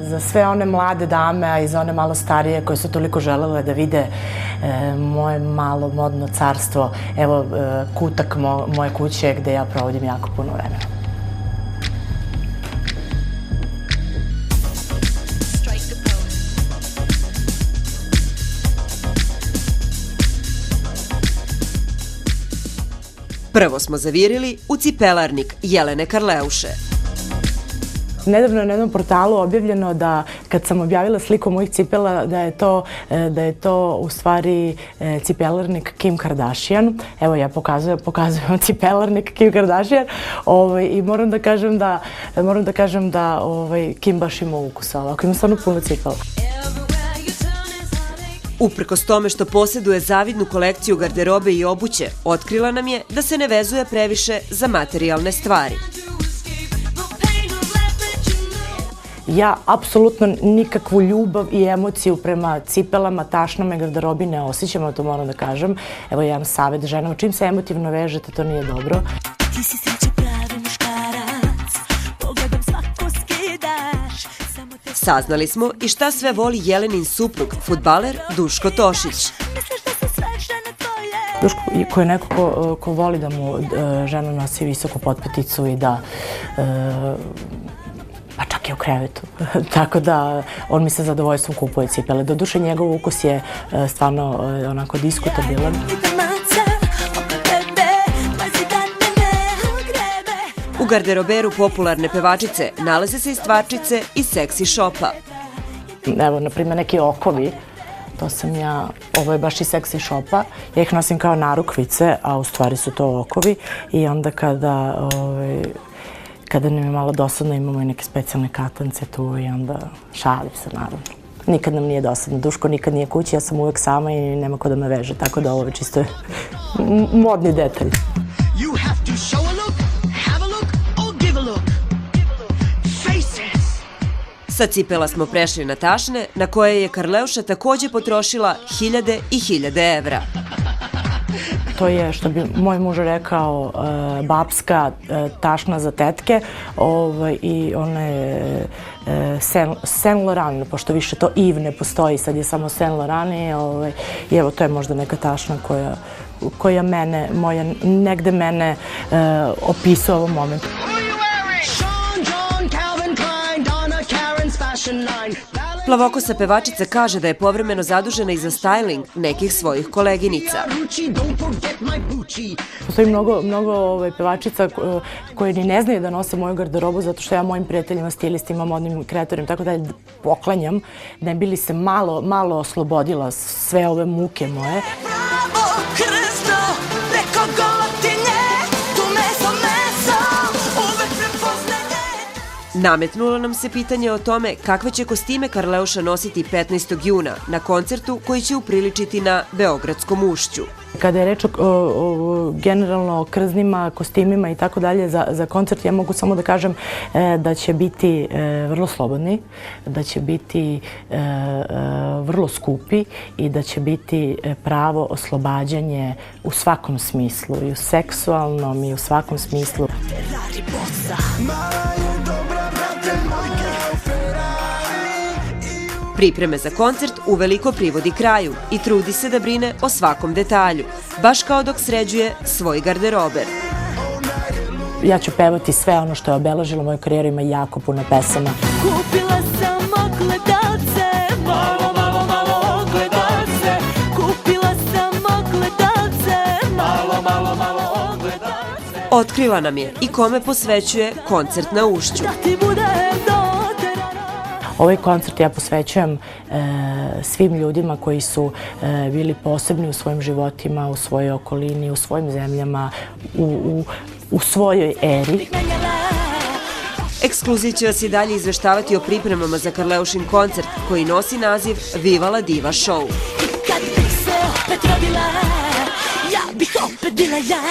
Za sve one mlade dame, a i za one malo starije koje su toliko želele da vide moje malo modno carstvo, evo kutak moje kuće gde ja provodim jako puno vremena. Prvo smo zavirili u cipelarnik Jelene Karleuše. Nedavno je na jednom portalu objavljeno da kad sam objavila sliku mojih cipela da je to u stvari cipelarnik Kim Kardashian. Evo ja pokazujem cipelarnik Kim Kardashian i moram da kažem da Kim baš ima ukusa ovako, ima stvarno puno cipela. Uprkos tome što posjeduje zavidnu kolekciju garderobe i obuće, otkrila nam je da se ne vezuje previše za materijalne stvari. Ja apsolutno nikakvu ljubav i emociju prema cipelama, tašnama i garderobi ne osjećam, to moram da kažem. Evo jedan savjet ženama, čim se emotivno vežete, to nije dobro. Ti si sreće pravi muškarac, pogledom svako skidaš. Saznali smo i šta sve voli Jelenin suprug, fudbaler Duško Tošić. Duško je neko ko voli da mu žena nosi visoku potpeticu i da pa čak i u krevetu. Tako da on mi sa zadovoljstvom kupuje cipele. Doduše njegov ukus je stvarno onako diskutabilan. U garderoberu popularne pevačice nalaze se i stvarčice iz seksi shopa. Evo, na primjer, neki okovi. To sam ja, ovo je baš iz seksi shopa. Ja ih nosim kao narukvice, a u stvari su to okovi. I onda kada nam je malo dosadno, imamo i neke specijalne katance tu i onda šalim se, naravno. Nikad nam nije dosadno. Duško nikad nije kući, ja sam uvek sama i nema ko da me veže, tako da ovo je čisto modni detalj. Sa cipela smo prešli na tašne, na koje je Karleuša takođe potrošila hiljade i hiljade evra. To je, što bi moj muž rekao, babska tašna za tetke i ona je Saint Laurent, pošto više to Yves ne postoji, sad je samo Saint Laurent i evo to je možda neka tašna koja negde mene opisuje u ovom momentu. Plavokosa pevačica kaže da je povremeno zadužena i za styling nekih svojih koleginica. Postoji mnogo pevačica koje ni ne znaju da nose moju garderobu zato što ja mojim prijateljima, stilistima, modnim kreatorima, tako da poklanjam, ne bi li se malo oslobodila sve ove muke moje. Nametnulo nam se pitanje o tome kakve će kostime Karleuša nositi 15. juna na koncertu koji će upriličiti na Beogradskom ušću. Kada je reč generalno o krznima, kostimima i tako dalje za koncert, ja mogu samo da kažem da će biti vrlo slobodni, da će biti vrlo skupi i da će biti pravo oslobađanje u svakom smislu, i u seksualnom i u svakom smislu. Pripreme za koncert uveliko privodi kraju i trudi se da brine o svakom detalju, baš kao dok sređuje svoj garderober. Ja ću pevati sve ono što je obeležilo moju karijeru, ima jako puno pesama. Kupila sam ogledalce, malo ogledalce, kupila sam ogledalce, malo ogledalce. Otkrila nam je i kome posvećuje koncert na Ušću. Ovaj koncert ja posvećujem svim ljudima koji su bili posebni u svojim životima, u svojoj okolini, u svojim zemljama, u svojoj eri. Ekskluziv će vas i dalje izveštavati o pripremama za Karleušin koncert koji nosi naziv Viva la Diva Show. Kad bih se opet rodila, ja bih opet bila ja.